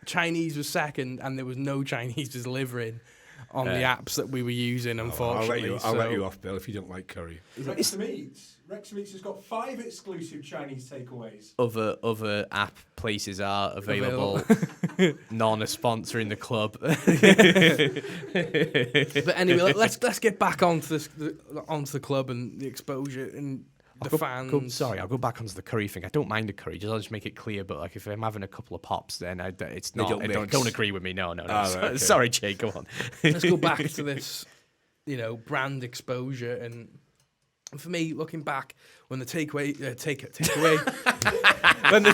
Chinese was second, and there was no Chinese delivering on the apps that we were using, unfortunately. I'll let you off, Bill, if you don't like curry. Wrexham Eats has got 5 exclusive Chinese takeaways. Other app places are available. None a sponsor in the club. But anyway, let's get back onto the club and the exposure. And fans. I'll go back onto the curry thing. I don't mind the curry. I'll just make it clear. But like, if I'm having a couple of pops, then it's not. Don't agree with me. No. right, okay. Sorry, Jay. Go on. Let's go back to this, brand exposure. And for me, looking back, when the takeaway, when the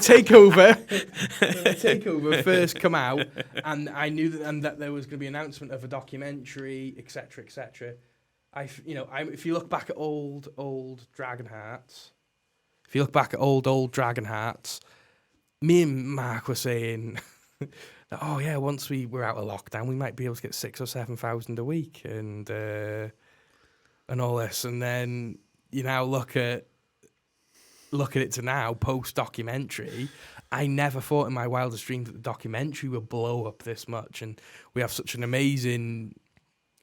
takeover first come out, and I knew that there was going to be an announcement of a documentary, etc. If you look back at old Dragonhearts, me and Mark were saying that, once we were out of lockdown, we might be able to get 6,000 or 7,000 a week, and all this, and then you now look at it to now post documentary. I never thought in my wildest dreams that the documentary would blow up this much, and we have such an amazing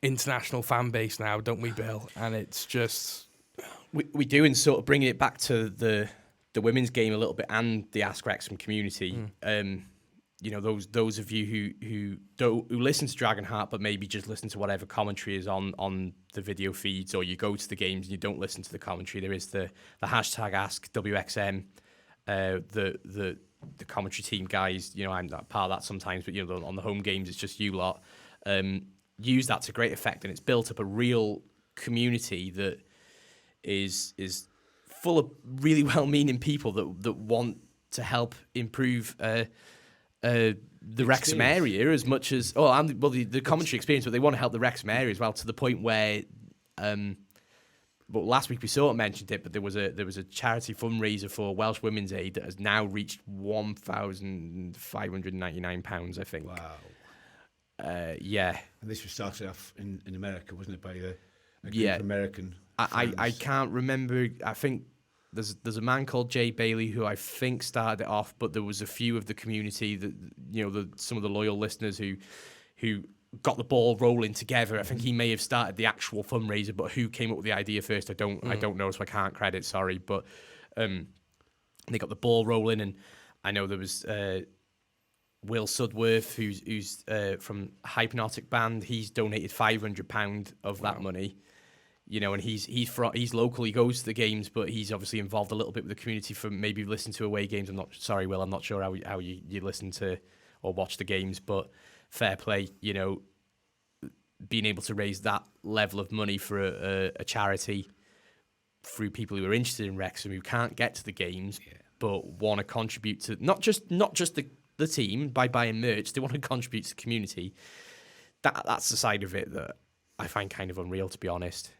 international fan base now, don't we, Bill? And it's just we do, and sort of bringing it back to the women's game a little bit and the Ask Wrexham community. Those of you who listen to Dragonheart but maybe just listen to whatever commentary is on the video feeds, or you go to the games and you don't listen to the commentary. There is the hashtag Ask WXM, the commentary team guys. I'm not part of that sometimes, but on the home games it's just you lot. Use that to great effect, and it's built up a real community that is full of really well-meaning people that want to help improve the Wrexham area as much as the commentary experience, but they want to help the Wrexham area as well, to the point where last week we sort of mentioned it, but there was a charity fundraiser for Welsh Women's Aid that has now reached £1,599, I think. Wow. Yeah. And this was started off in America, wasn't it, by a group of American fans? I can't remember. I think there's a man called Jay Bailey who I think started it off, but there was a few of the community that some of the loyal listeners who got the ball rolling together. I think he may have started the actual fundraiser, but who came up with the idea first, I don't know, so I can't credit. Sorry, but they got the ball rolling, and I know there was Will Sudworth, who's from Hypnotic Band. He's donated £500 of that money. And he's local. He goes to the games, but he's obviously involved a little bit with the community from maybe listening to away games. Will, I'm not sure how you listen to or watch the games, but fair play. Being able to raise that level of money for a charity through people who are interested in Wrexham, who can't get to the games, but want to contribute to not just the team by buying merch. They want to contribute to the community. That's the side of it that I find kind of unreal, to be honest.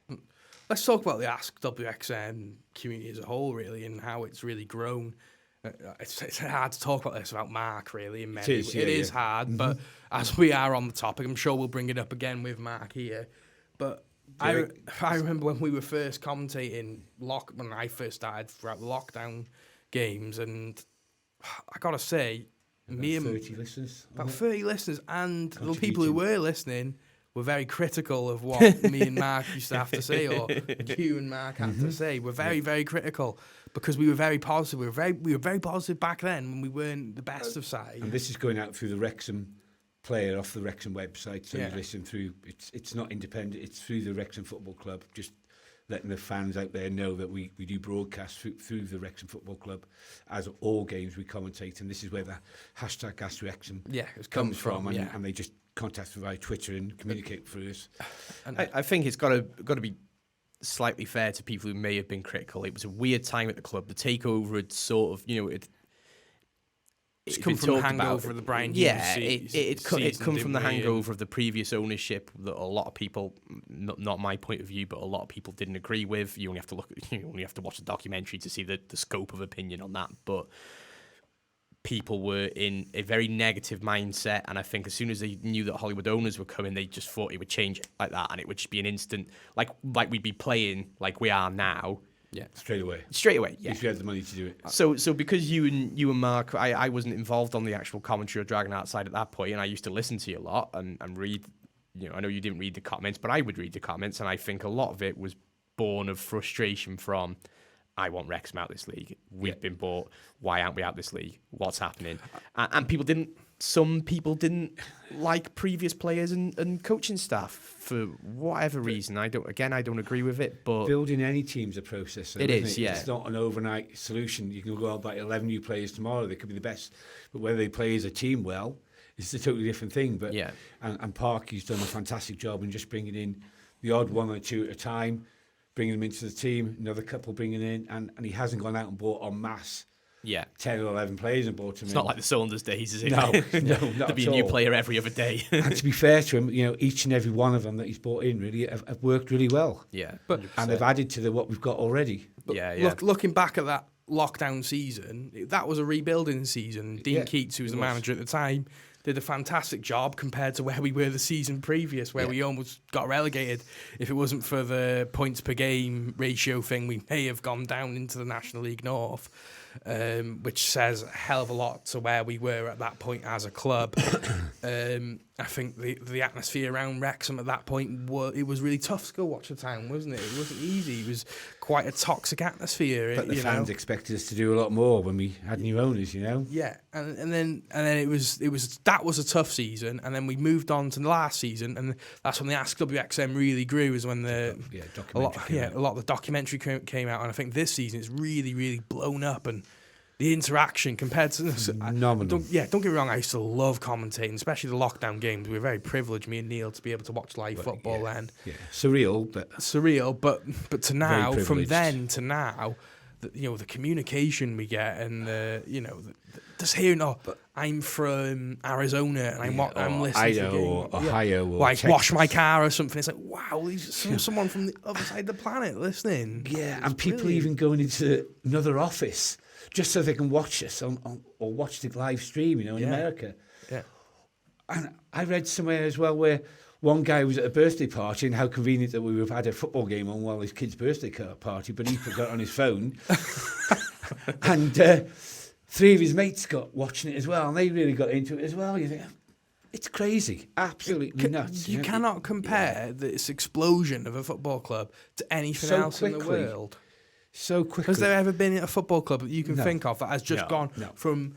Let's talk about the Ask WXM community as a whole, really, and how it's really grown. It's hard to talk about this without Mark, really. It is hard, but as we are on the topic, I'm sure we'll bring it up again with Mark here. But I remember when we were first commentating, when I first started throughout the lockdown games, and I got to say, About 30 listeners. About 30 listeners, and the people who were listening were very critical of what me and Mark used to have to say, or you and Mark had to say. We're very, very critical, because we were very positive. We were very positive back then when we weren't the best of sides. And this is going out through the Wrexham player off the Wrexham website, so you listen through. It's not independent. It's through the Wrexham Football Club. Just letting the fans out there know that we do broadcast through the Wrexham Football Club, as all games we commentate, and this is where the hashtag #AskWrexham comes from, and they just contact us via Twitter and communicate through us. And I think it's got to be slightly fair to people who may have been critical. It was a weird time at the club. The takeover had sort of, it's come from the hangover of the Brian Hughes it come from the hangover of the previous ownership that a lot of people, not my point of view, but a lot of people didn't agree with. You only have to watch the documentary to see the scope of opinion on that. But people were in a very negative mindset, and I think as soon as they knew that Hollywood owners were coming, they just thought it would change it like that, and it would just be an instant, like we'd be playing like we are now. Yeah, straight away. Yeah. If you had the money to do it. So because you and Mark, I wasn't involved on the actual commentary or Dragonheart side at that point, and I used to listen to you a lot and read. I know you didn't read the comments, but I would read the comments, and I think a lot of it was born of frustration from, I want Wrexham out this league. We've been bought. Why aren't we out this league? What's happening? And people didn't some people didn't like previous players and coaching staff for whatever reason. I don't agree with it, but building any team's a process. Though, it isn't is, it? yeah. It's not an overnight solution. You can go out by 11 new players tomorrow. They could be the best, but whether they play as a team well, it's a totally different thing. But yeah, and Parky's done a fantastic job in just bringing in the odd one or two at a time, bringing them into the team. Another couple bringing in, and he hasn't gone out and bought en masse. Yeah, 10 or 11 players and bought him in. It's not like the Saunders days, is it? No, not There'll be at a new all. player every other day. And to be fair to him, each and every one of them that he's brought in really have worked really well. Yeah, and they've added to what we've got already. But yeah. Looking back at that lockdown season, that was a rebuilding season. Dean Keats, who was the manager at the time, did a fantastic job compared to where we were the season previous, where we almost got relegated. If it wasn't for the points per game ratio thing, we may have gone down into the National League North, which says a hell of a lot to where we were at that point as a club. I think the atmosphere around Wrexham at that point, it was really tough to go watch the town, wasn't it? It wasn't easy. It was quite a toxic atmosphere. But the fans expected us to do a lot more when we had new owners, Yeah, and then it was that was a tough season, and then we moved on to the last season, and that's when the Ask WXM really grew. Is when a lot of the documentary came out, and I think this season it's really, really blown up, and the interaction compared to phenomenal. Don't get me wrong, I used to love commentating, especially the lockdown games. We were very privileged, me and Neil, to be able to watch live football then. Yeah, surreal, but to now, from privileged. then to now, the communication we get, and just hearing, I'm from Arizona and I'm listening to or Ohio, or like Texas. wash my car or something. It's like, wow, there's someone from the other side of the planet listening. Yeah, It's and people brilliant. even going into another office just so they can watch us or watch the live stream, in America. Yeah. And I read somewhere as well where one guy was at a birthday party, and how convenient that we would have had a football game on while his kid's birthday party, but he forgot on his phone. And three of his mates got watching it as well, and they really got into it as well. You think, it's crazy, absolutely nuts. You cannot compare this explosion of a football club to anything So else in the quickly. world. So quickly. Has there ever been a football club that you can No. think of that has just gone No. from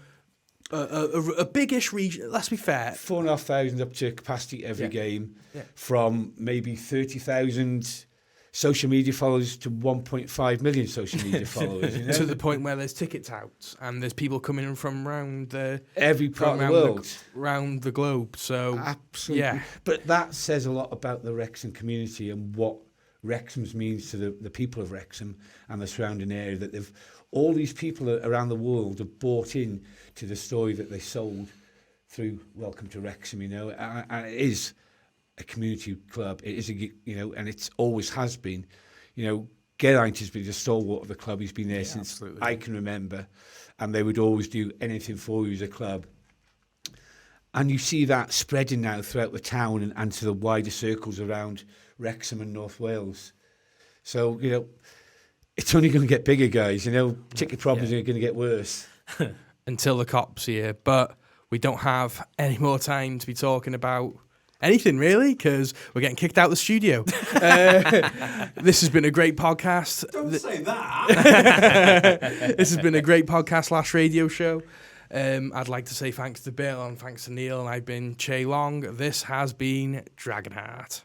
a biggish region? Let's be fair. 4,500 up to capacity every game, Yeah. from maybe 30,000 social media followers to 1.5 million social media followers. To the point where there's tickets out and there's people coming in from around Every part of the around world. around the globe. So Absolutely. yeah. But that says a lot about the Wrexham community and what Wrexham means to the people of Wrexham and the surrounding area, that all these people around the world have bought in to the story that they sold through Welcome to Wrexham, and it is a community club. It is and it always has been. Geraint has been the stalwart of the club. He's been there since absolutely. I can remember, and they would always do anything for you as a club. And you see that spreading now throughout the town and to the wider circles around Wrexham and North Wales. So, it's only going to get bigger, guys. Ticket problems are going to get worse. Until the cops here, but we don't have any more time to be talking about anything really, because we're getting kicked out of the studio. This has been a great podcast. Don't say that. This has been a great podcast / radio show. I'd like to say thanks to Bill and thanks to Neil, and I've been Chay Long. This has been Dragonheart.